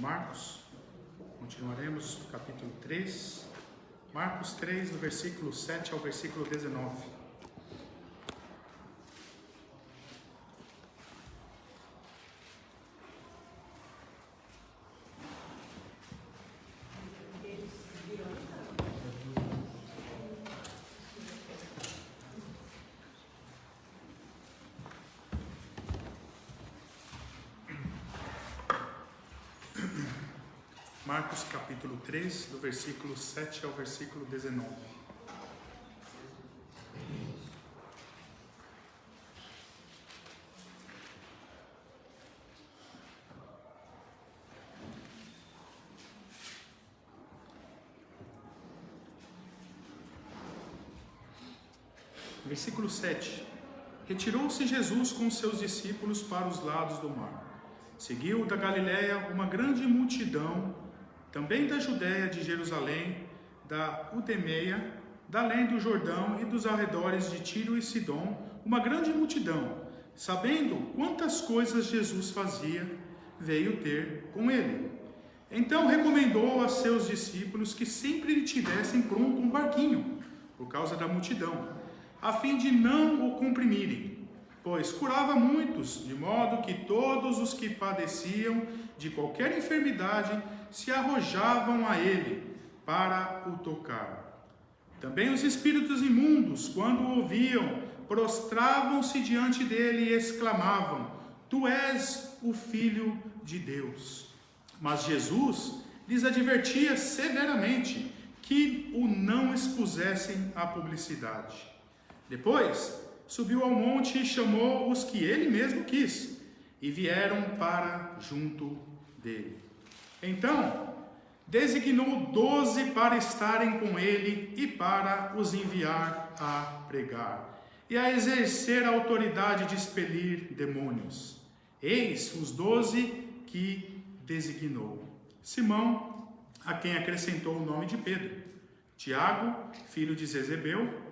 Marcos. Continuaremos no capítulo 3. Marcos 3, do versículo 7 ao versículo 19. Marcos capítulo 3, do versículo 7 ao versículo 19. Versículo 7. Retirou-se Jesus com seus discípulos para os lados do mar. Seguiu da Galiléia uma grande multidão, também da Judéia, de Jerusalém, da Udemeia, da além do Jordão e dos arredores de Tiro e Sidom, uma grande multidão, sabendo quantas coisas Jesus fazia, veio ter com ele. Então recomendou a seus discípulos que sempre lhe tivessem pronto um barquinho, por causa da multidão, a fim de não o comprimirem, pois curava muitos, de modo que todos os que padeciam de qualquer enfermidade se arrojavam a ele para o tocar. Também os espíritos imundos, quando o ouviam, prostravam-se diante dele e exclamavam: Tu és o Filho de Deus. Mas Jesus lhes advertia severamente que o não expusessem à publicidade. Depois subiu ao monte e chamou os que ele mesmo quis, e vieram para junto dele. Então, designou 12 para estarem com ele e para os enviar a pregar e a exercer a autoridade de expelir demônios. Eis os 12 que designou: Simão, a quem acrescentou o nome de Pedro; Tiago, filho de Zebedeu,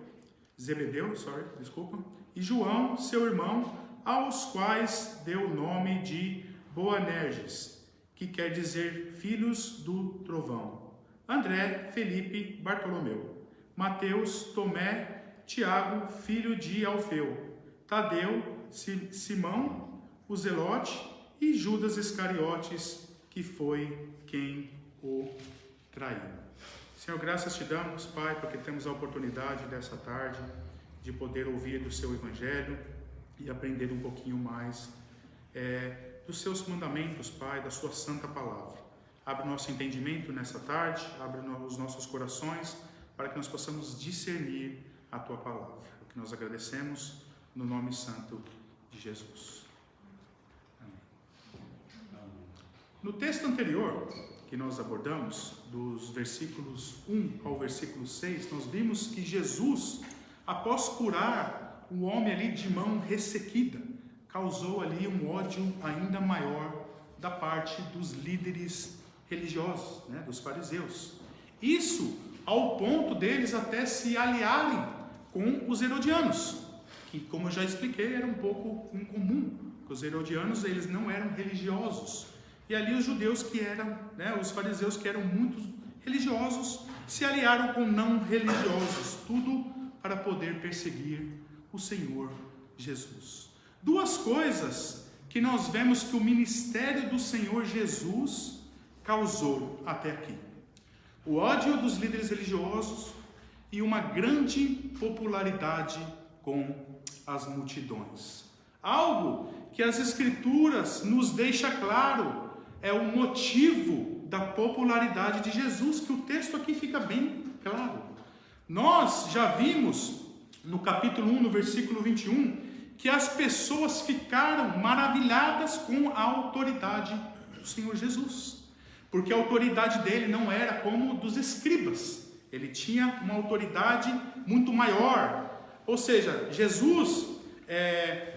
e João, seu irmão, aos quais deu o nome de Boanerges, que quer dizer filhos do trovão; André, Felipe, Bartolomeu, Mateus, Tomé, Tiago, filho de Alfeu, Tadeu, Simão, o Zelote, e Judas Iscariotes, que foi quem o traiu. Senhor, graças te damos, Pai, porque temos a oportunidade dessa tarde de poder ouvir do seu Evangelho e aprender um pouquinho mais dos seus mandamentos, Pai, da sua santa palavra. Abre o nosso entendimento nessa tarde, abre os nossos corações, para que nós possamos discernir a tua palavra. O que nós agradecemos no nome santo de Jesus. Amém. No texto anterior que nós abordamos, dos versículos 1 ao versículo 6, nós vimos que Jesus, após curar o homem ali de mão ressequida, causou ali um ódio ainda maior da parte dos líderes religiosos, dos fariseus. Isso ao ponto deles até se aliarem com os herodianos, que, como eu já expliquei, era um pouco incomum, porque os herodianos eles não eram religiosos. E ali os judeus que eram, os fariseus que eram muito religiosos, se aliaram com não religiosos, tudo para poder perseguir o Senhor Jesus. Duas coisas que nós vemos que o ministério do Senhor Jesus causou até aqui: o ódio dos líderes religiosos e uma grande popularidade com as multidões. Algo que as Escrituras nos deixa claro é o motivo da popularidade de Jesus, que o texto aqui fica bem claro. Nós já vimos no capítulo 1, no versículo 21, que as pessoas ficaram maravilhadas com a autoridade do Senhor Jesus, porque a autoridade dele não era como dos escribas, ele tinha uma autoridade muito maior, ou seja, Jesus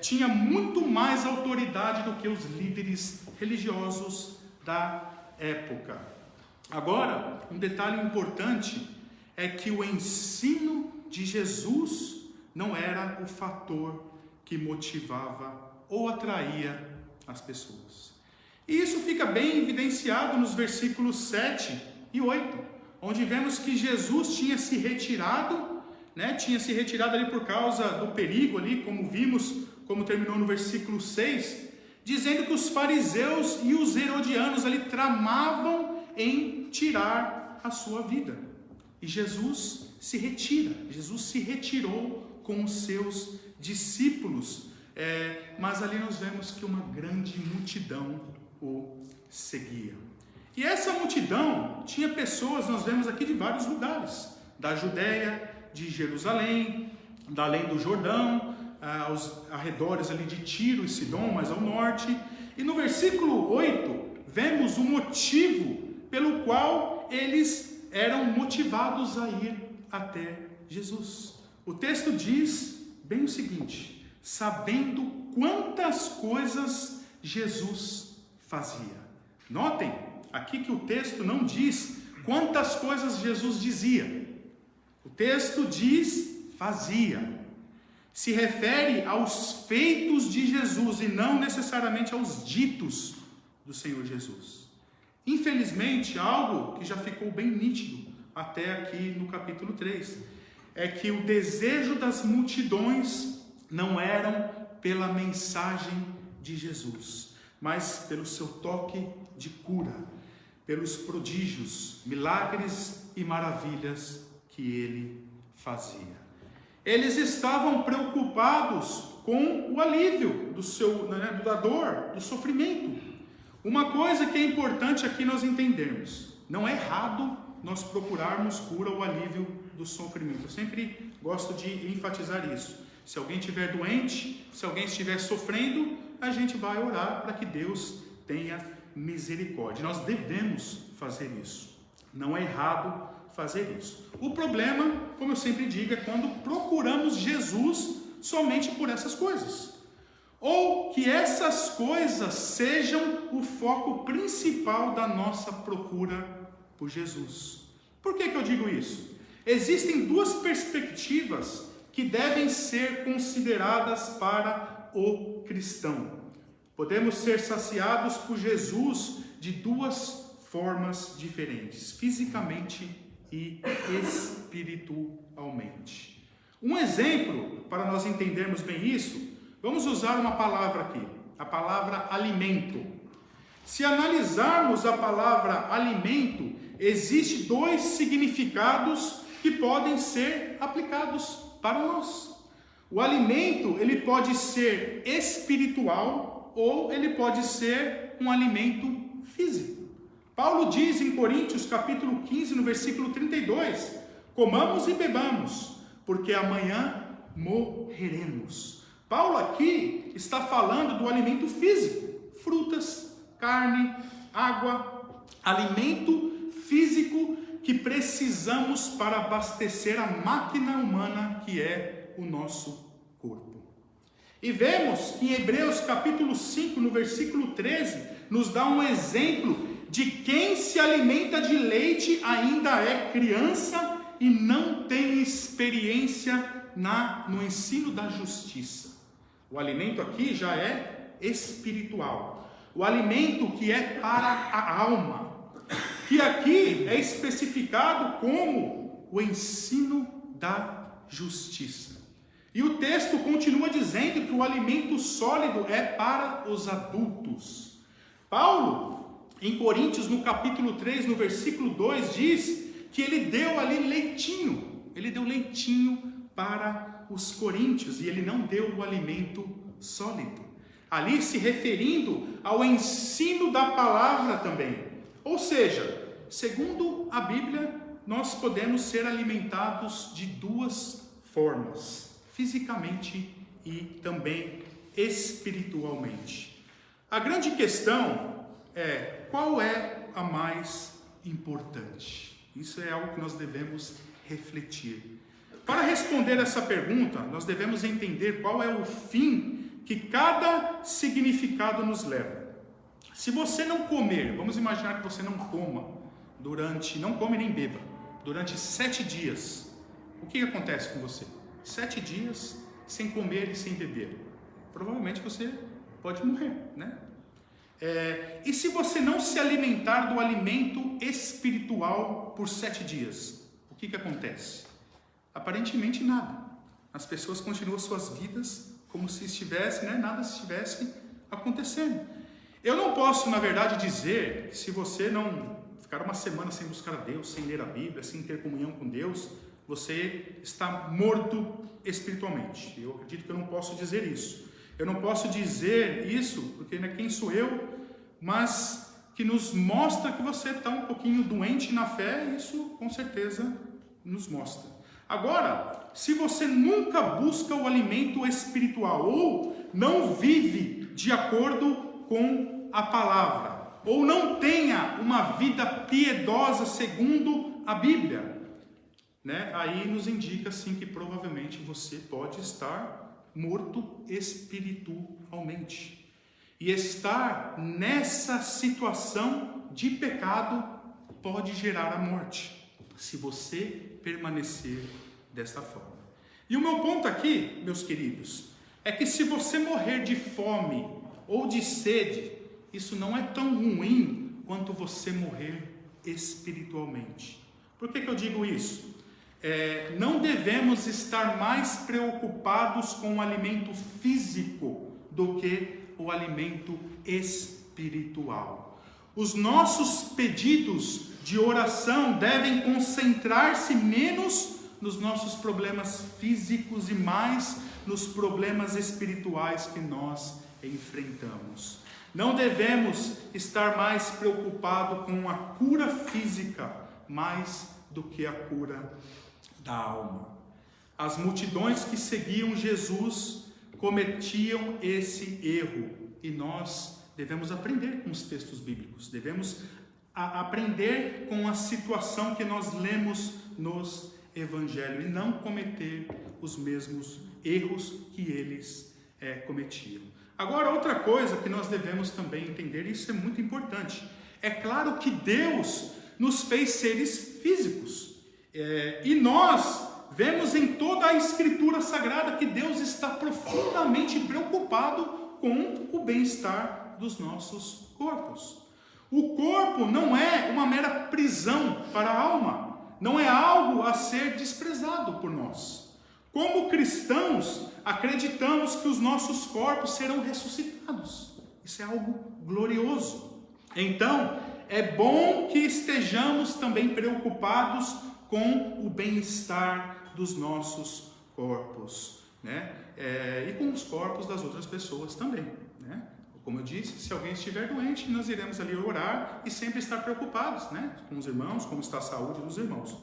tinha muito mais autoridade do que os líderes religiosos da época. Agora, um detalhe importante é que o ensino de Jesus não era o fator que motivava ou atraía as pessoas. E isso fica bem evidenciado nos versículos 7 e 8, onde vemos que Jesus tinha se retirado, tinha se retirado ali por causa do perigo ali, como vimos, como terminou no versículo 6, dizendo que os fariseus e os herodianos ali tramavam em tirar a sua vida. E Jesus se retira, Jesus se retirou com os seus discípulos, mas ali nós vemos que uma grande multidão o seguia. E essa multidão tinha pessoas, nós vemos aqui de vários lugares, da Judéia, de Jerusalém, da além do Jordão, aos arredores ali de Tiro e Sidom, mais ao norte. E no versículo 8, vemos o motivo pelo qual eles eram motivados a ir até Jesus. O texto diz bem o seguinte: sabendo quantas coisas Jesus fazia. Notem aqui que o texto não diz quantas coisas Jesus dizia. O texto diz fazia. Se refere aos feitos de Jesus e não necessariamente aos ditos do Senhor Jesus. Infelizmente, algo que já ficou bem nítido até aqui no capítulo 3, é que o desejo das multidões não eram pela mensagem de Jesus, mas pelo seu toque de cura, pelos prodígios, milagres e maravilhas que ele fazia. Eles estavam preocupados com o alívio da dor, do sofrimento. Uma coisa que é importante aqui nós entendermos: não é errado nós procurarmos cura ou alívio do sofrimento. Eu sempre gosto de enfatizar isso. Se alguém estiver doente, se alguém estiver sofrendo, a gente vai orar para que Deus tenha misericórdia. Nós devemos fazer isso. Não é errado fazer isso. O problema, como eu sempre digo, é quando procuramos Jesus somente por essas coisas. Ou que essas coisas sejam o foco principal da nossa procura por Jesus. Por que eu digo isso? Existem duas perspectivas que devem ser consideradas para o cristão. Podemos ser saciados por Jesus de duas formas diferentes, fisicamente e espiritualmente. Um exemplo, para nós entendermos bem isso, vamos usar uma palavra aqui, a palavra alimento. Se analisarmos a palavra alimento, existem dois significados que podem ser aplicados para nós. O alimento, ele pode ser espiritual ou ele pode ser um alimento físico. Paulo diz em Coríntios, capítulo 15, no versículo 32, comamos e bebamos, porque amanhã morreremos. Paulo aqui está falando do alimento físico, frutas, carne, água, alimento físico que precisamos para abastecer a máquina humana que é o nosso corpo. E vemos que em Hebreus capítulo 5, no versículo 13, nos dá um exemplo de quem se alimenta de leite ainda é criança e não tem experiência no ensino da justiça. O alimento aqui já é espiritual. O alimento que é para a alma, que aqui é especificado como o ensino da justiça. E o texto continua dizendo que o alimento sólido é para os adultos. Paulo, em Coríntios, no capítulo 3, no versículo 2, diz que ele deu ali leitinho. Ele deu leitinho para os coríntios e ele não deu o alimento sólido. Ali se referindo ao ensino da palavra também. Ou seja, segundo a Bíblia, nós podemos ser alimentados de duas formas, fisicamente e também espiritualmente. A grande questão é, qual é a mais importante? Isso é algo que nós devemos refletir. Para responder essa pergunta, nós devemos entender qual é o fim que cada significado nos leva. Se você não comer, vamos imaginar que você não come nem beba, durante 7 dias, o que acontece com você? 7 dias sem comer e sem beber. Provavelmente você pode morrer, né? E se você não se alimentar do alimento espiritual por 7 dias, o que acontece? Aparentemente nada. As pessoas continuam suas vidas como se estivesse, nada estivesse acontecendo. Eu não posso, na verdade, dizer que se você não ficar uma semana sem buscar a Deus, sem ler a Bíblia, sem ter comunhão com Deus, você está morto espiritualmente. Eu acredito que eu não posso dizer isso. Eu não posso dizer isso, porque quem sou eu, mas que nos mostra que você está um pouquinho doente na fé, isso com certeza nos mostra. Agora, se você nunca busca o alimento espiritual, ou não vive de acordo com a palavra, ou não tenha uma vida piedosa segundo a Bíblia, aí nos indica sim que provavelmente você pode estar morto espiritualmente. E estar nessa situação de pecado pode gerar a morte, se você permanecer desta forma. E o meu ponto aqui, meus queridos, é que se você morrer de fome ou de sede, isso não é tão ruim quanto você morrer espiritualmente. Por que eu digo isso? Não devemos estar mais preocupados com o alimento físico do que o alimento espiritual. Os nossos pedidos de oração devem concentrar-se menos nos nossos problemas físicos e mais nos problemas espirituais que nós enfrentamos. Não devemos estar mais preocupados com a cura física, mais do que a cura da alma. As multidões que seguiam Jesus cometiam esse erro, e nós devemos aprender com os textos bíblicos, devemos aprender com a situação que nós lemos nos evangelhos e não cometer os mesmos erros que eles cometiam. Agora, outra coisa que nós devemos também entender, e isso é muito importante, é claro que Deus nos fez seres físicos, e nós vemos em toda a Escritura Sagrada que Deus está profundamente preocupado com o bem-estar dos nossos corpos. O corpo não é uma mera prisão para a alma, não é algo a ser desprezado por nós. Como cristãos, acreditamos que os nossos corpos serão ressuscitados. Isso é algo glorioso. Então, é bom que estejamos também preocupados com o bem-estar dos nossos corpos, e com os corpos das outras pessoas também, Como eu disse, se alguém estiver doente, nós iremos ali orar e sempre estar preocupados, com os irmãos, como está a saúde dos irmãos.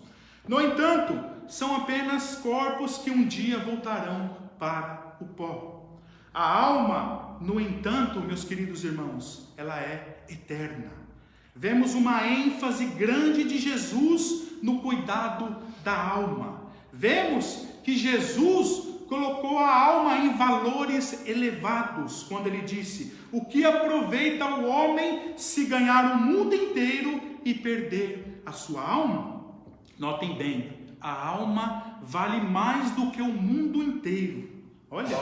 No entanto, são apenas corpos que um dia voltarão para o pó. A alma, no entanto, meus queridos irmãos, ela é eterna. Vemos uma ênfase grande de Jesus no cuidado da alma. Vemos que Jesus colocou a alma em valores elevados, quando ele disse: o que aproveita o homem se ganhar o mundo inteiro e perder a sua alma? Notem bem, a alma vale mais do que o mundo inteiro. Olha,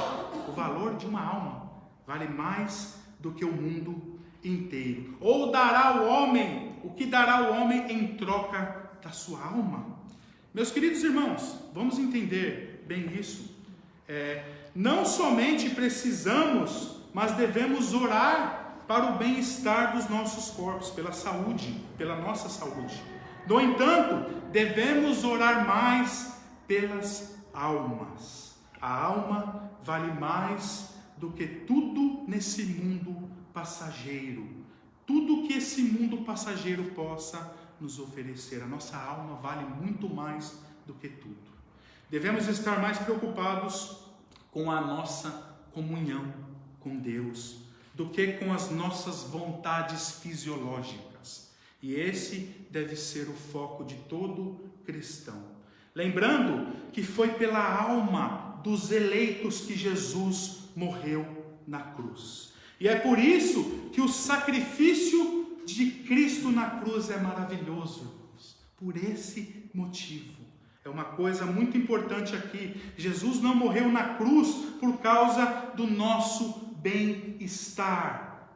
o valor de uma alma vale mais do que o mundo inteiro. Ou dará o homem, o que dará o homem em troca da sua alma? Meus queridos irmãos, vamos entender bem isso. Não somente precisamos, mas devemos orar para o bem-estar dos nossos corpos, pela saúde, pela nossa saúde. No entanto, devemos orar mais pelas almas. A alma vale mais do que tudo nesse mundo passageiro. Tudo que esse mundo passageiro possa nos oferecer. A nossa alma vale muito mais do que tudo. Devemos estar mais preocupados com a nossa comunhão com Deus do que com as nossas vontades fisiológicas. E esse deve ser o foco de todo cristão. Lembrando que foi pela alma dos eleitos que Jesus morreu na cruz. E é por isso que o sacrifício de Cristo na cruz é maravilhoso, irmãos. Por esse motivo. É uma coisa muito importante aqui. Jesus não morreu na cruz por causa do nosso bem-estar.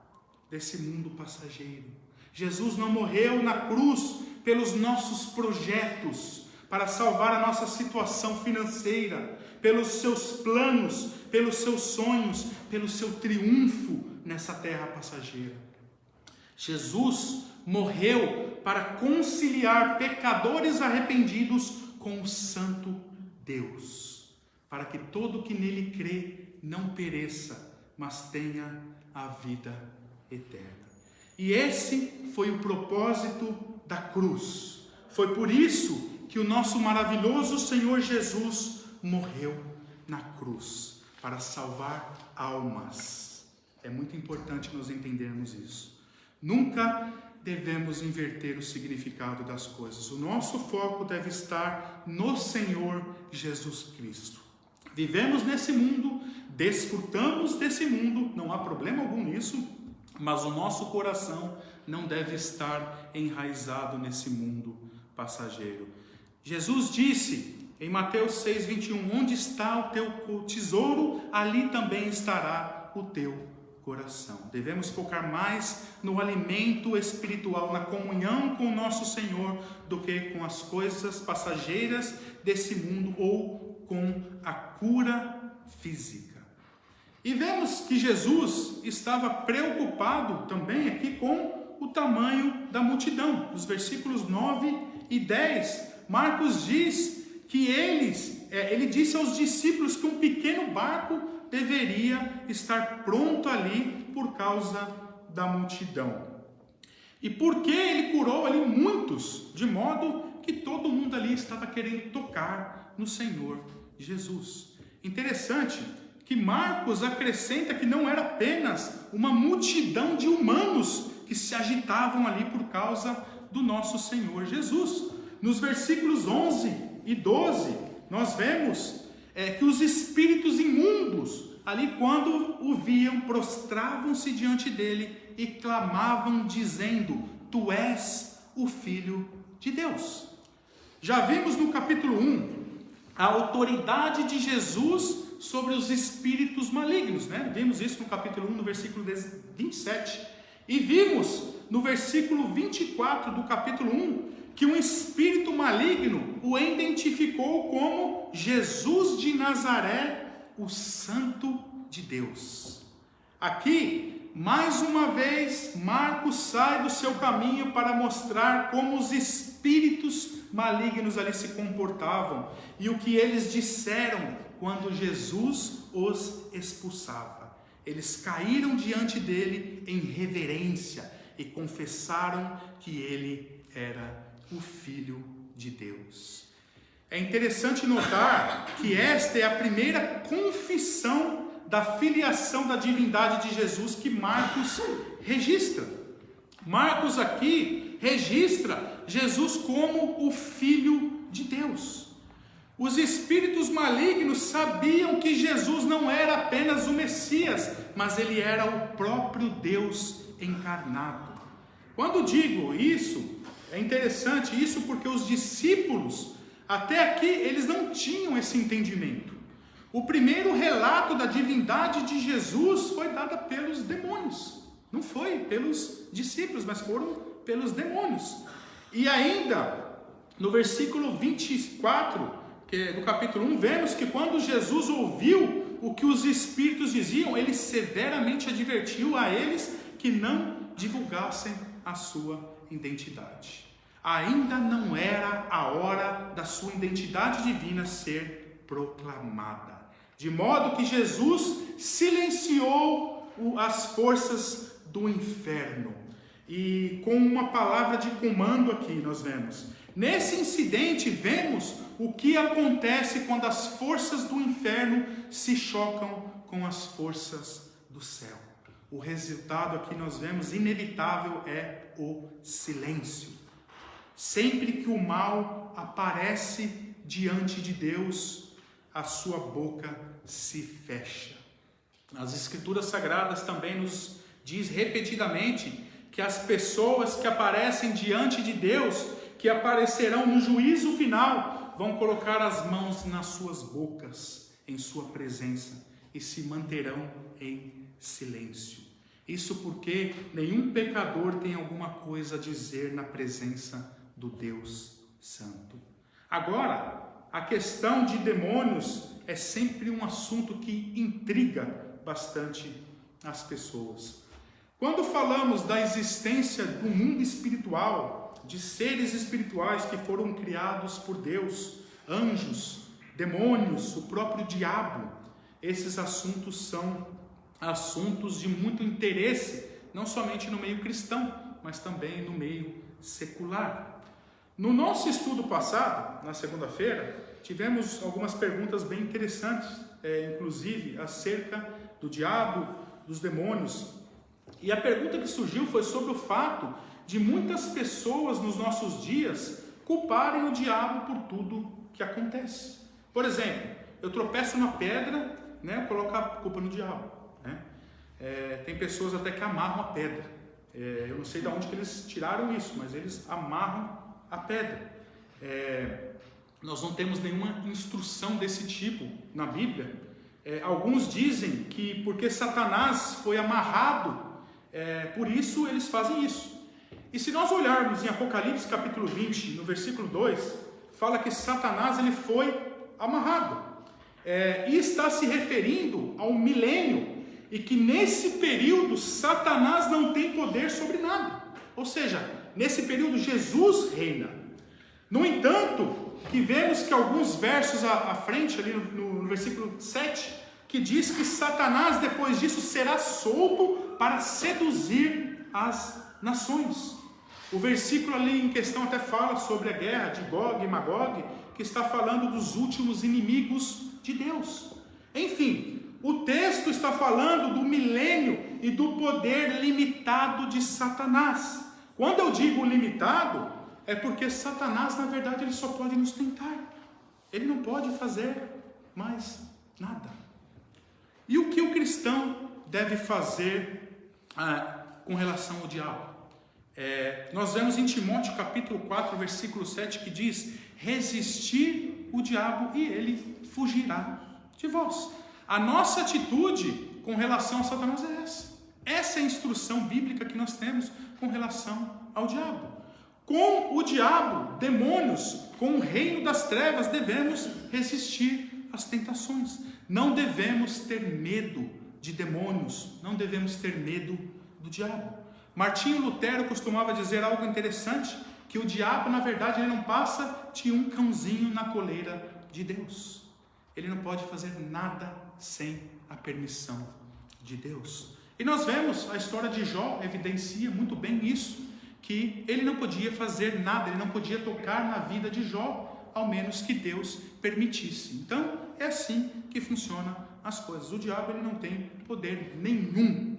desse mundo passageiro. Jesus não morreu na cruz pelos nossos projetos, para salvar a nossa situação financeira, pelos seus planos, pelos seus sonhos, pelo seu triunfo nessa terra passageira. Jesus morreu para conciliar pecadores arrependidos com o Santo Deus, para que todo que nele crê não pereça, mas tenha a vida eterna. E esse foi o propósito da cruz. Foi por isso que o nosso maravilhoso Senhor Jesus morreu na cruz, para salvar almas. É muito importante nós entendermos isso. Nunca devemos inverter o significado das coisas. O nosso foco deve estar no Senhor Jesus Cristo. Vivemos nesse mundo, desfrutamos desse mundo, não há problema algum nisso, mas o nosso coração não deve estar enraizado nesse mundo passageiro. Jesus disse em Mateus 6:21, onde está o teu tesouro, ali também estará o teu coração. Devemos focar mais no alimento espiritual, na comunhão com o nosso Senhor, do que com as coisas passageiras desse mundo ou com a cura física. E vemos que Jesus estava preocupado também aqui com o tamanho da multidão. Nos versículos 9 e 10, Marcos diz que ele disse aos discípulos que um pequeno barco deveria estar pronto ali por causa da multidão. E porque ele curou ali muitos, de modo que todo mundo ali estava querendo tocar no Senhor Jesus. Interessante que Marcos acrescenta que não era apenas uma multidão de humanos que se agitavam ali por causa do nosso Senhor Jesus. Nos versículos 11 e 12, nós vemos que os espíritos imundos, ali quando o viam, prostravam-se diante dele e clamavam dizendo, tu és o Filho de Deus. Já vimos no capítulo 1 a autoridade de Jesus sobre os espíritos malignos, né? Vimos isso no capítulo 1, no versículo 27. E vimos no versículo 24 do capítulo 1 que um espírito maligno o identificou como Jesus de Nazaré, o Santo de Deus. Aqui, mais uma vez, Marcos sai do seu caminho para mostrar como os espíritos malignos ali se comportavam e o que eles disseram quando Jesus os expulsava. Eles caíram diante dele em reverência e confessaram que ele era o Filho de Deus. É interessante notar que esta é a primeira confissão da filiação da divindade de Jesus que Marcos registra. Marcos aqui registra Jesus como o Filho de Deus. Os espíritos malignos sabiam que Jesus não era apenas o Messias, mas ele era o próprio Deus encarnado. Quando digo isso, é interessante isso porque os discípulos, até aqui, eles não tinham esse entendimento. O primeiro relato da divindade de Jesus foi dado pelos demônios. Não foi pelos discípulos, mas foram pelos demônios. E ainda, no versículo 24 do capítulo 1, vemos que quando Jesus ouviu o que os espíritos diziam, ele severamente advertiu a eles que não divulgassem a sua identidade. Ainda não era a hora da sua identidade divina ser proclamada. De modo que Jesus silenciou as forças do inferno. E com uma palavra de comando aqui nós vemos. Nesse incidente vemos o que acontece quando as forças do inferno se chocam com as forças do céu. O resultado aqui nós vemos inevitável é o silêncio. Sempre que o mal aparece diante de Deus, a sua boca se fecha. As Escrituras Sagradas também nos diz repetidamente que as pessoas que aparecem diante de Deus, que aparecerão no juízo final, vão colocar as mãos nas suas bocas em sua presença e se manterão em silêncio. Isso porque nenhum pecador tem alguma coisa a dizer na presença do Deus Santo. Agora, a questão de demônios é sempre um assunto que intriga bastante as pessoas. Quando falamos da existência do mundo espiritual, de seres espirituais que foram criados por Deus, anjos, demônios, o próprio diabo, esses assuntos são assuntos de muito interesse, não somente no meio cristão, mas também no meio secular. No nosso estudo passado, na segunda-feira, tivemos algumas perguntas bem interessantes, inclusive acerca do diabo, dos demônios. E a pergunta que surgiu foi sobre o fato de muitas pessoas nos nossos dias culparem o diabo por tudo que acontece. Por exemplo, eu tropeço na pedra, eu coloco a culpa no diabo. Tem pessoas até que amarram a pedra. Eu não sei de onde que eles tiraram isso, mas eles amarram a pedra. Nós não temos nenhuma instrução desse tipo na Bíblia. Alguns dizem que porque Satanás foi amarrado, por isso eles fazem isso. E se nós olharmos em Apocalipse capítulo 20, no versículo 2, fala que Satanás ele foi amarrado. E está se referindo ao milênio, e que nesse período Satanás não tem poder sobre nada. Ou seja, nesse período Jesus reina. No entanto, que vemos que alguns versos à frente, ali no versículo 7, que diz que Satanás depois disso será solto para seduzir as nações. O versículo ali em questão até fala sobre a guerra de Gog e Magog, que está falando dos últimos inimigos de Deus. Enfim, o texto está falando do milênio e do poder limitado de Satanás. Quando eu digo limitado, é porque Satanás, na verdade, ele só pode nos tentar. Ele não pode fazer mais nada. E o que o cristão deve fazer com relação ao diabo? Nós vemos em Timóteo capítulo 4, versículo 7, que diz: resistir o diabo e ele fugirá de vós. A nossa atitude com relação a Satanás é essa. Essa é a instrução bíblica que nós temos com relação ao diabo. Com o diabo, demônios, com o reino das trevas, devemos resistir às tentações. Não devemos ter medo de demônios, não devemos ter medo do diabo. Martinho Lutero costumava dizer algo interessante, que o diabo, na verdade, ele não passa de um cãozinho na coleira de Deus. Ele não pode fazer nada sem a permissão de Deus. E nós vemos, a história de Jó evidencia muito bem isso, que ele não podia fazer nada, ele não podia tocar na vida de Jó, ao menos que Deus permitisse. Então, é assim que funcionam as coisas. O diabo ele não tem poder nenhum.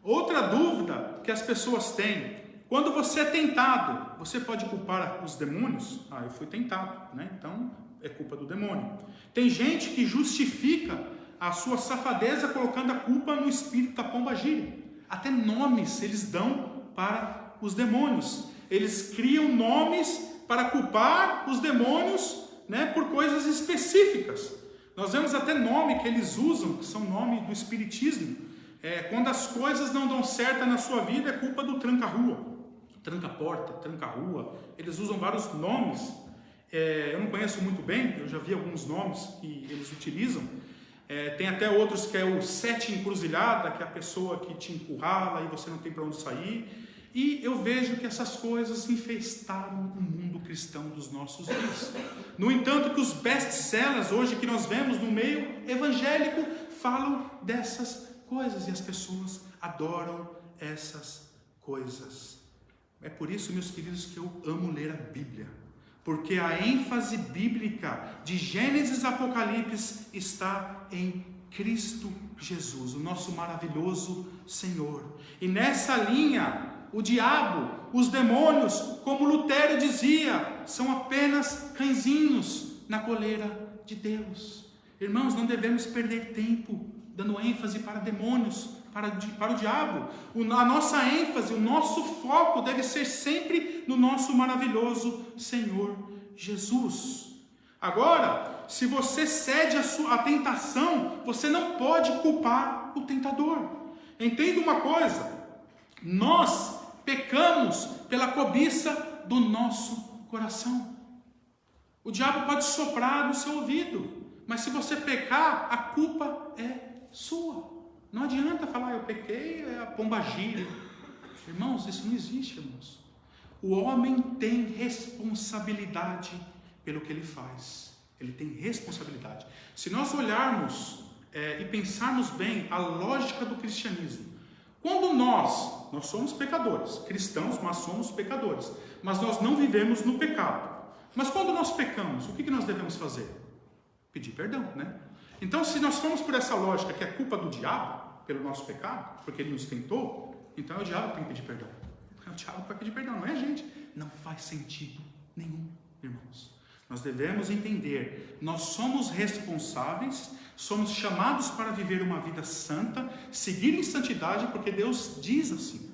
Outra dúvida que as pessoas têm: quando você é tentado, você pode culpar os demônios? Eu fui tentado, Então é culpa do demônio. Tem gente que justifica a sua safadeza colocando a culpa no espírito da pombagira. Até nomes eles dão para os demônios. Eles criam nomes para culpar os demônios, por coisas específicas. Nós vemos até nome que eles usam, que são nome do espiritismo. Quando as coisas não dão certo na sua vida, é culpa do tranca-rua, tranca-porta, tranca-rua. Eles usam vários nomes. Eu não conheço muito bem, eu já vi alguns nomes que eles utilizam. Tem até outros que é o sete encruzilhada, que é a pessoa que te encurrala e você não tem para onde sair. E eu vejo que essas coisas infestaram o mundo cristão dos nossos dias. No entanto, que os best-sellers hoje que nós vemos no meio evangélico falam dessas coisas e as pessoas adoram essas coisas. É por isso, meus queridos, que eu amo ler a Bíblia, porque a ênfase bíblica de Gênesis a Apocalipse está em Cristo Jesus, o nosso maravilhoso Senhor. E nessa linha, o diabo, os demônios, como Lutero dizia, são apenas cãezinhos na coleira de Deus. Irmãos, não devemos perder tempo dando ênfase para demônios, para o diabo. A nossa ênfase, o nosso foco deve ser sempre no nosso maravilhoso Senhor Jesus. Agora, se você cede à tentação, você não pode culpar o tentador. Entenda uma coisa, nós pecamos pela cobiça do nosso coração. O diabo pode soprar no seu ouvido, mas se você pecar, a culpa é sua. Não adianta falar, eu pequei, é a pombagira. Irmãos, isso não existe, irmãos. O homem tem responsabilidade pelo que ele faz. Ele tem responsabilidade. Se nós olharmos e pensarmos bem a lógica do cristianismo, quando nós somos pecadores, cristãos, mas somos pecadores, mas nós não vivemos no pecado. Mas quando nós pecamos, o que nós devemos fazer? Pedir perdão, né? Então, se nós formos por essa lógica que é culpa do diabo, pelo nosso pecado, porque ele nos tentou, então é o diabo que tem que pedir perdão. É o diabo que vai pedir perdão, não é a gente. Não faz sentido nenhum, irmãos. Nós devemos entender, nós somos responsáveis, somos chamados para viver uma vida santa, seguir em santidade, porque Deus diz assim,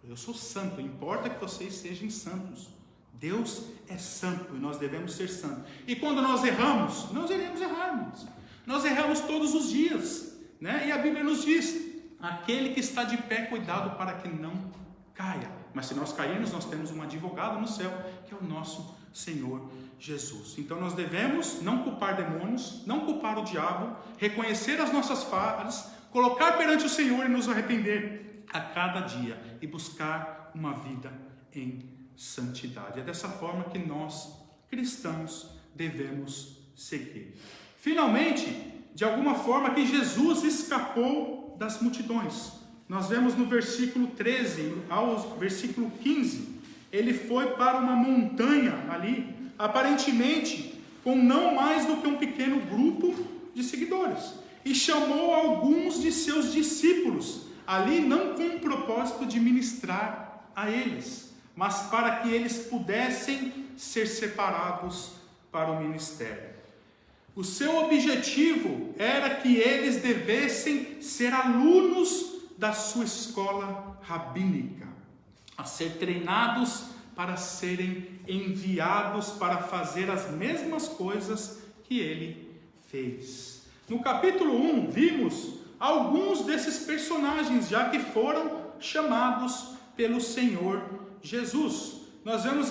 eu sou santo, importa que vocês sejam santos. Deus é santo e nós devemos ser santos. E quando nós erramos, nós iremos errar, irmãos. Nós erramos todos os dias, né? E a Bíblia nos diz, aquele que está de pé, cuidado para que não caia. Mas se nós cairmos, nós temos um advogado no céu, que é o nosso Senhor Jesus. Então nós devemos não culpar demônios, não culpar o diabo, reconhecer as nossas falhas, colocar perante o Senhor e nos arrepender a cada dia e buscar uma vida em santidade. É dessa forma que nós, cristãos, devemos seguir. Finalmente, de alguma forma que Jesus escapou das multidões. Nós vemos no versículo 13 ao versículo 15, ele foi para uma montanha ali, aparentemente com não mais do que um pequeno grupo de seguidores, e chamou alguns de seus discípulos, ali não com o propósito de ministrar a eles, mas para que eles pudessem ser separados para o ministério. O seu objetivo era que eles devessem ser alunos da sua escola rabínica, a ser treinados para serem enviados para fazer as mesmas coisas que ele fez. No capítulo 1, vimos alguns desses personagens já que foram chamados pelo Senhor Jesus. Nós vemos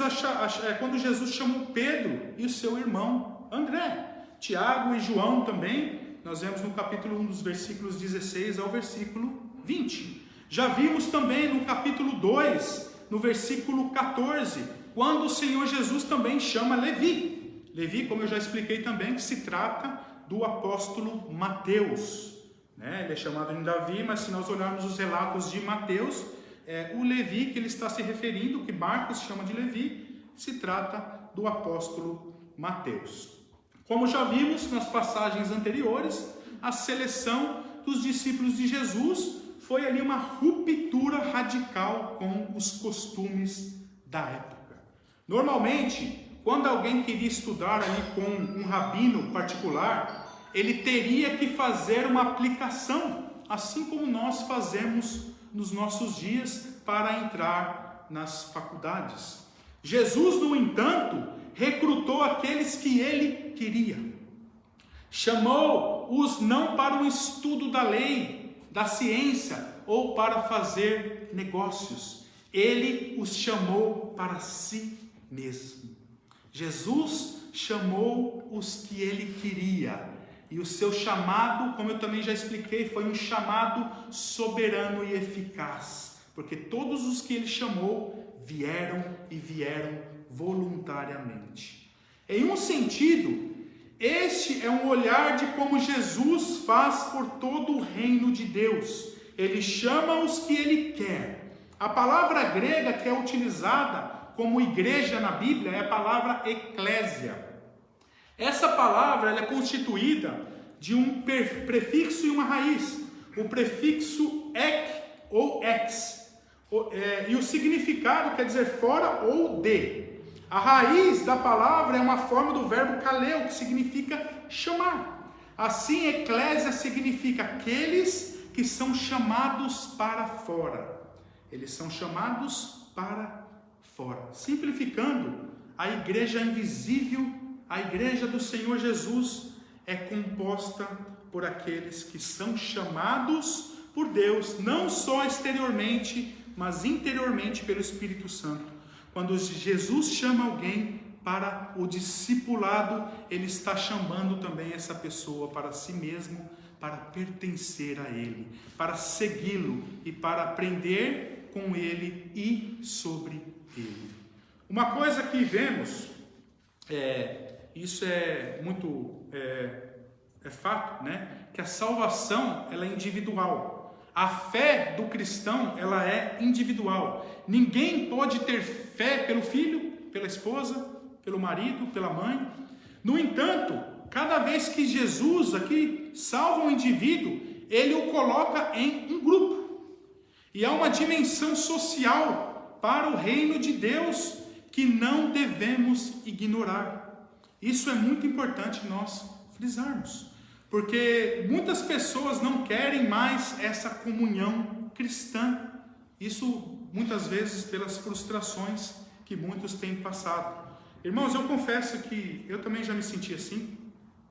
quando Jesus chamou Pedro e o seu irmão André, Tiago e João também, nós vemos no capítulo 1 dos versículos 16 ao versículo 20. Já vimos também no capítulo 2, no versículo 14, quando o Senhor Jesus também chama Levi. Levi, como eu já expliquei também, que se trata do apóstolo Mateus. Ele é chamado de Davi, mas se nós olharmos os relatos de Mateus, o Levi que ele está se referindo, que Marcos chama de Levi, se trata do apóstolo Mateus. Como já vimos nas passagens anteriores, a seleção dos discípulos de Jesus foi ali uma ruptura radical com os costumes da época. Normalmente, quando alguém queria estudar ali com um rabino particular, ele teria que fazer uma aplicação, assim como nós fazemos nos nossos dias para entrar nas faculdades. Jesus, no entanto, recrutou aqueles que ele queria. Chamou-os não para o estudo da lei, da ciência ou para fazer negócios. Ele os chamou para si mesmo. Jesus chamou os que ele queria. E o seu chamado, como eu também já expliquei, foi um chamado soberano e eficaz. Porque todos os que ele chamou vieram e vieram voluntariamente. Em um sentido, este é um olhar de como Jesus faz por todo o reino de Deus. Ele chama os que ele quer. A palavra grega que é utilizada como igreja na Bíblia é a palavra eclésia. Essa palavra ela é constituída de um prefixo e uma raiz. O prefixo ek ou ex. E o significado quer dizer fora ou de. A raiz da palavra é uma forma do verbo kaleo, que significa chamar. Assim, eclésia significa aqueles que são chamados para fora. Eles são chamados para fora. Simplificando, a igreja invisível, a igreja do Senhor Jesus, é composta por aqueles que são chamados por Deus, não só exteriormente, mas interiormente pelo Espírito Santo. Quando Jesus chama alguém para o discipulado, ele está chamando também essa pessoa para si mesmo, para pertencer a ele, para segui-lo e para aprender com ele e sobre ele. Uma coisa que vemos, isso é muito fato, né? Que a salvação ela é individual. A fé do cristão ela é individual. Ninguém pode ter fé pelo filho, pela esposa, pelo marido, pela mãe. No entanto, cada vez que Jesus aqui salva um indivíduo, ele o coloca em um grupo. E há uma dimensão social para o reino de Deus que não devemos ignorar. Isso é muito importante nós frisarmos, porque muitas pessoas não querem mais essa comunhão cristã. Isso muitas vezes pelas frustrações que muitos têm passado. Irmãos, eu confesso que eu também já me senti assim,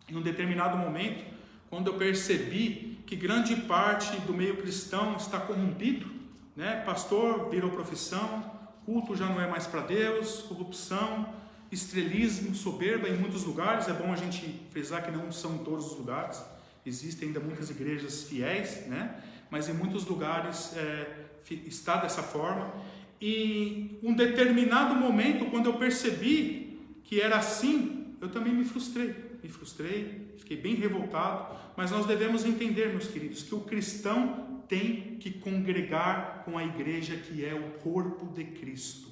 em um determinado momento, quando eu percebi que grande parte do meio cristão está corrompido, né? Pastor virou profissão, culto já não é mais para Deus, corrupção, estrelismo, soberba em muitos lugares. É bom a gente frisar que não são em todos os lugares, existem ainda muitas igrejas fiéis, né? Mas em muitos lugares está dessa forma. E um determinado momento, quando eu percebi que era assim, eu também me frustrei, fiquei bem revoltado. Mas nós devemos entender, meus queridos, que o cristão tem que congregar com a igreja que é o corpo de Cristo.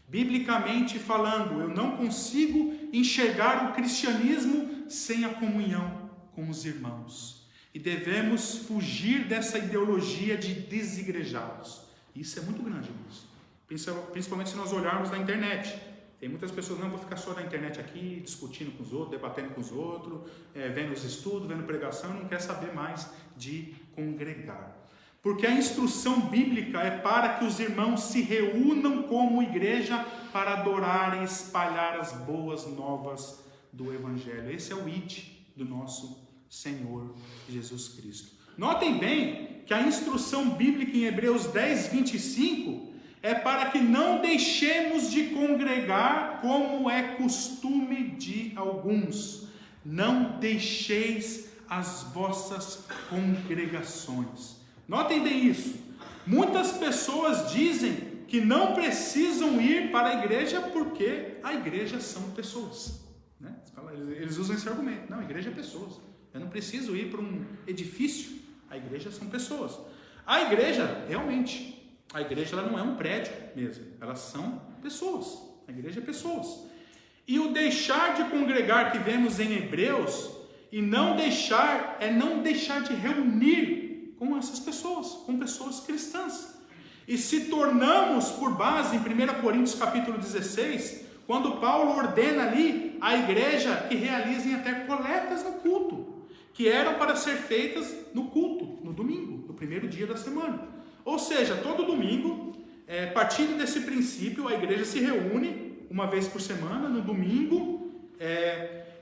Biblicamente falando, eu não consigo enxergar o cristianismo sem a comunhão com os irmãos. E devemos fugir dessa ideologia de desigrejados. Isso é muito grande, irmãos. Principalmente se nós olharmos na internet. Tem muitas pessoas, não vou ficar só na internet aqui, discutindo com os outros, debatendo com os outros, vendo os estudos, vendo pregação, não quer saber mais de congregar. Porque a instrução bíblica é para que os irmãos se reúnam como igreja para adorar e espalhar as boas novas do Evangelho. Esse é o id do nosso Senhor Jesus Cristo. Notem bem que a instrução bíblica em Hebreus 10, 25 é para que não deixemos de congregar como é costume de alguns. Não deixeis as vossas congregações. Notem bem isso. Muitas pessoas dizem que não precisam ir para a igreja porque a igreja são pessoas, né? Eles usam esse argumento. Não, a igreja é pessoas. Eu não preciso ir para um edifício. A igreja são pessoas. A igreja, realmente, a igreja ela não é um prédio mesmo. Elas são pessoas. A igreja é pessoas. E o deixar de congregar que vemos em Hebreus, e não deixar de reunir com essas pessoas, com pessoas cristãs. E se tornamos por base em 1 Coríntios capítulo 16, quando Paulo ordena ali a igreja que realizem até coletas no culto, que eram para ser feitas no culto, no domingo, no primeiro dia da semana. Ou seja, todo domingo, partindo desse princípio, a igreja se reúne uma vez por semana, no domingo,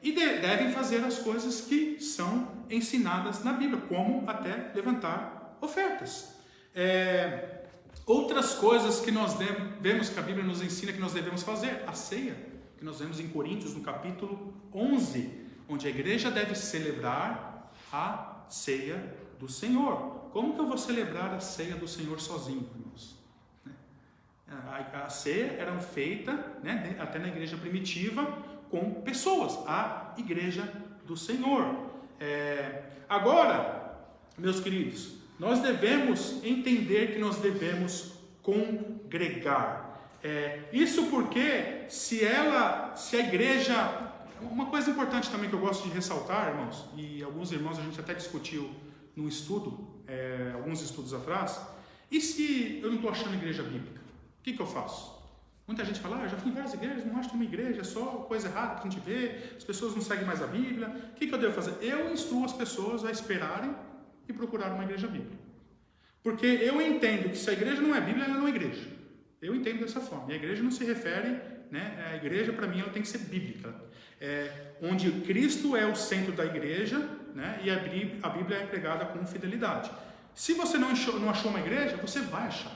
e devem fazer as coisas que são ensinadas na Bíblia, como até levantar ofertas. Outras coisas que nós vemos que a Bíblia nos ensina que nós devemos fazer, a ceia, que nós vemos em Coríntios, no capítulo 11, onde a igreja deve celebrar a ceia do Senhor. Como que eu vou celebrar a ceia do Senhor sozinho, irmãos? A ceia era feita, né, até na igreja primitiva, com pessoas, a igreja do Senhor. Agora, meus queridos, nós devemos entender que nós devemos congregar. Isso porque se a igreja... Uma coisa importante também que eu gosto de ressaltar, irmãos, e alguns irmãos a gente até discutiu num estudo, alguns estudos atrás, e se eu não estou achando igreja bíblica? O que eu faço? Muita gente fala, eu já fui em várias igrejas, não acho que uma igreja, é só coisa errada que a gente vê, as pessoas não seguem mais a Bíblia. O que eu devo fazer? Eu instruo as pessoas a esperarem e procurar uma igreja bíblica. Porque eu entendo que se a igreja não é Bíblia, ela não é igreja. Eu entendo dessa forma. E a igreja não se refere, né? A igreja, para mim, ela tem que ser bíblica. Onde Cristo é o centro da igreja, né? E a Bíblia é pregada com fidelidade. Se você não achou uma igreja, você vai achar.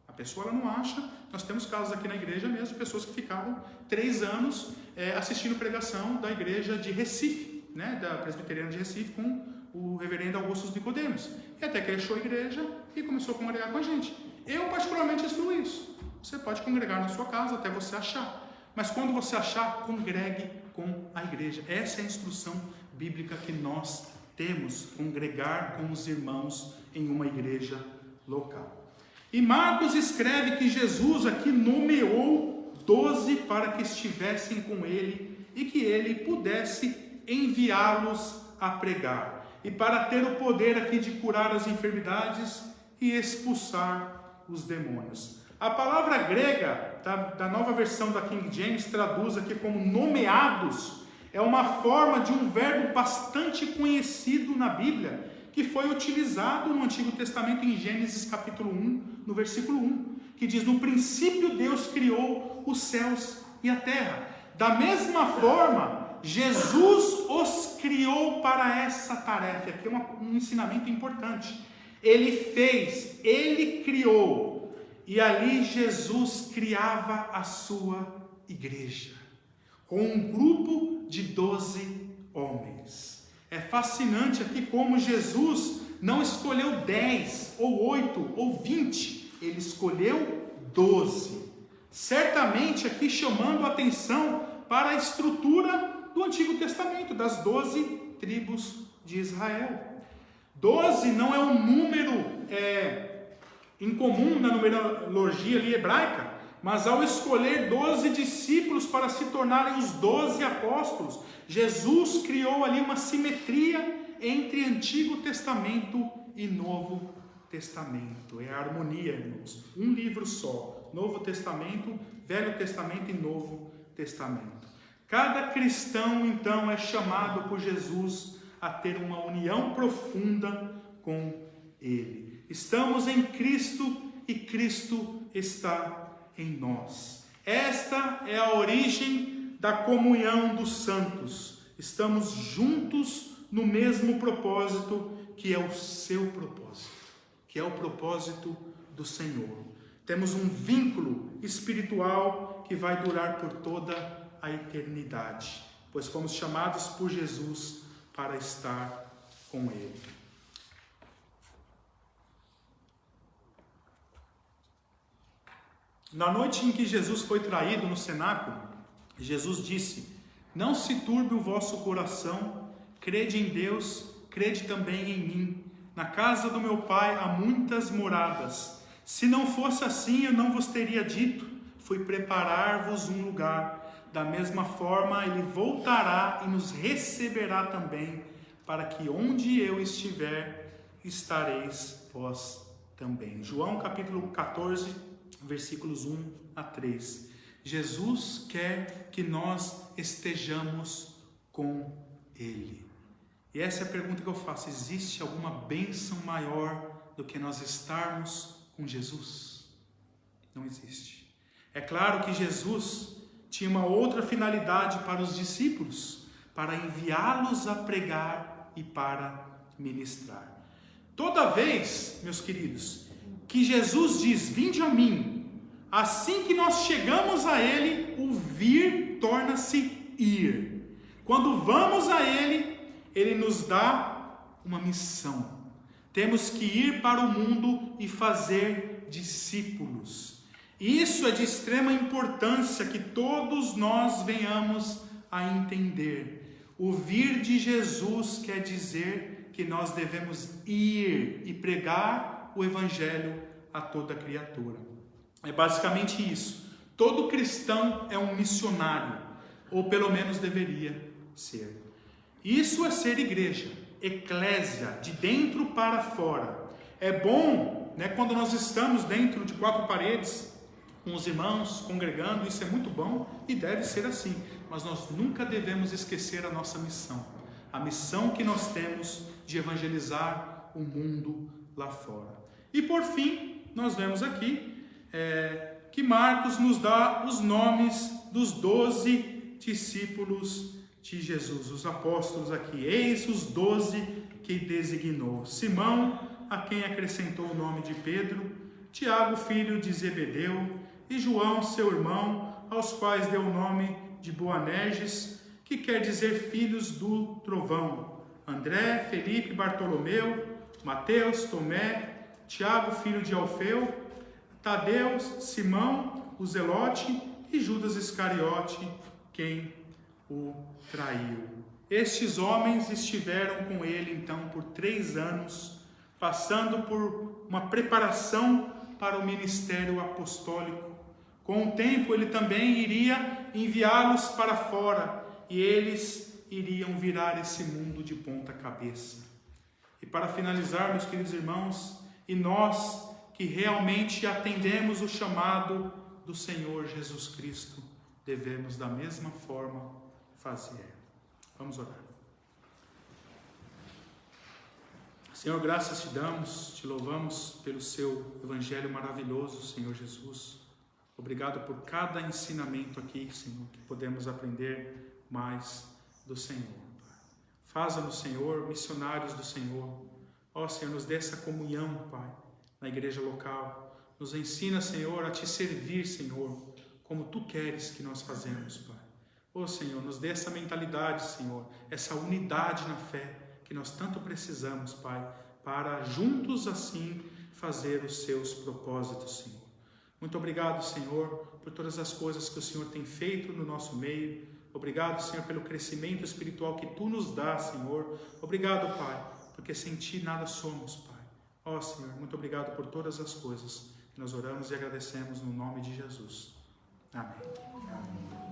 A pessoa ela não acha. Nós temos casos aqui na igreja mesmo, pessoas que ficaram 3 anos assistindo pregação da igreja de Recife, né, da Presbiteriana de Recife, com o reverendo Augusto Nicodemos. E até que ele achou a igreja e começou a congregar com a gente. Eu particularmente instruo isso. Você pode congregar na sua casa até você achar. Mas quando você achar, congregue com a igreja. Essa é a instrução bíblica que nós temos, congregar com os irmãos em uma igreja local. E Marcos escreve que Jesus aqui nomeou 12 para que estivessem com ele e que ele pudesse enviá-los a pregar. E para ter o poder aqui de curar as enfermidades e expulsar os demônios. A palavra grega, da nova versão da King James, traduz aqui como nomeados. É uma forma de um verbo bastante conhecido na Bíblia, que foi utilizado no Antigo Testamento em Gênesis capítulo 1, no versículo 1, que diz: no princípio Deus criou os céus e a terra. Da mesma forma, Jesus os criou para essa tarefa. Aqui é um ensinamento importante. Ele criou, e ali Jesus criava a sua igreja, com um grupo de 12 homens. É fascinante aqui como Jesus não escolheu 10, ou 8, ou 20, ele escolheu 12. Certamente aqui chamando a atenção para a estrutura do Antigo Testamento, das 12 tribos de Israel. 12 não é um número incomum na numerologia ali hebraica, mas ao escolher 12 discípulos para se tornarem os 12 apóstolos, Jesus criou ali uma simetria entre Antigo Testamento e Novo Testamento. É a harmonia, irmãos. Um livro só, Novo Testamento, Velho Testamento e Novo Testamento. Cada cristão, então, é chamado por Jesus a ter uma união profunda com Ele. Estamos em Cristo e Cristo está em nós. Esta é a origem da comunhão dos santos. Estamos juntos no mesmo propósito, que é o seu propósito, que é o propósito do Senhor. Temos um vínculo espiritual que vai durar por toda a eternidade, pois fomos chamados por Jesus para estar com Ele. Na noite em que Jesus foi traído no cenáculo, Jesus disse: não se turbe o vosso coração, crede em Deus, crede também em mim. Na casa do meu Pai há muitas moradas. Se não fosse assim, eu não vos teria dito, fui preparar-vos um lugar. Da mesma forma, Ele voltará e nos receberá também, para que onde eu estiver, estareis vós também. João capítulo 14, versículos 1 a 3. Jesus quer que nós estejamos com Ele. E essa é a pergunta que eu faço: existe alguma bênção maior do que nós estarmos com Jesus? Não existe. É claro que Jesus tinha uma outra finalidade para os discípulos, para enviá-los a pregar e para ministrar. Toda vez, meus queridos, que Jesus diz: vinde a mim, assim que nós chegamos a Ele, o vir torna-se ir. Quando vamos a Ele, Ele nos dá uma missão. Temos que ir para o mundo e fazer discípulos. Isso é de extrema importância que todos nós venhamos a entender. O vir de Jesus quer dizer que nós devemos ir e pregar o Evangelho a toda criatura. É basicamente isso. Todo cristão é um missionário, ou pelo menos deveria ser. Isso é ser igreja, eclésia, de dentro para fora. É bom, né, quando nós estamos dentro de 4 paredes, com os irmãos, congregando, isso é muito bom e deve ser assim. Mas nós nunca devemos esquecer a nossa missão. A missão que nós temos de evangelizar o mundo lá fora. E por fim, nós vemos aqui que Marcos nos dá os nomes dos 12 discípulos de Jesus, os apóstolos aqui. Eis os 12 que designou: Simão, a quem acrescentou o nome de Pedro, Tiago, filho de Zebedeu, e João, seu irmão, aos quais deu o nome de Boanerges, que quer dizer filhos do trovão, André, Felipe, Bartolomeu, Mateus, Tomé, Tiago, filho de Alfeu, Tadeu, Simão, o Zelote e Judas Iscariote, quem o traiu. Estes homens estiveram com ele então por 3 anos, passando por uma preparação para o ministério apostólico. Com o tempo ele também iria enviá-los para fora e eles iriam virar esse mundo de ponta cabeça. E para finalizar, meus queridos irmãos, e nós que realmente atendemos o chamado do Senhor Jesus Cristo, devemos da mesma forma fazer. Vamos orar. Senhor, graças te damos, te louvamos pelo seu evangelho maravilhoso, Senhor Jesus. Obrigado por cada ensinamento aqui, Senhor, que podemos aprender mais do Senhor. Faça-nos, Senhor, missionários do Senhor. Ó, Senhor, nos dê essa comunhão, Pai, na igreja local. Nos ensina, Senhor, a te servir, Senhor, como tu queres que nós fazemos, Pai. Ó, Senhor, nos dê essa mentalidade, Senhor, essa unidade na fé que nós tanto precisamos, Pai, para juntos assim fazer os seus propósitos, Senhor. Muito obrigado, Senhor, por todas as coisas que o Senhor tem feito no nosso meio. Obrigado, Senhor, pelo crescimento espiritual que tu nos dá, Senhor. Obrigado, Pai, porque sem ti nada somos, Pai. Ó, Senhor, muito obrigado por todas as coisas. Nós oramos e agradecemos no nome de Jesus. Amém. Amém.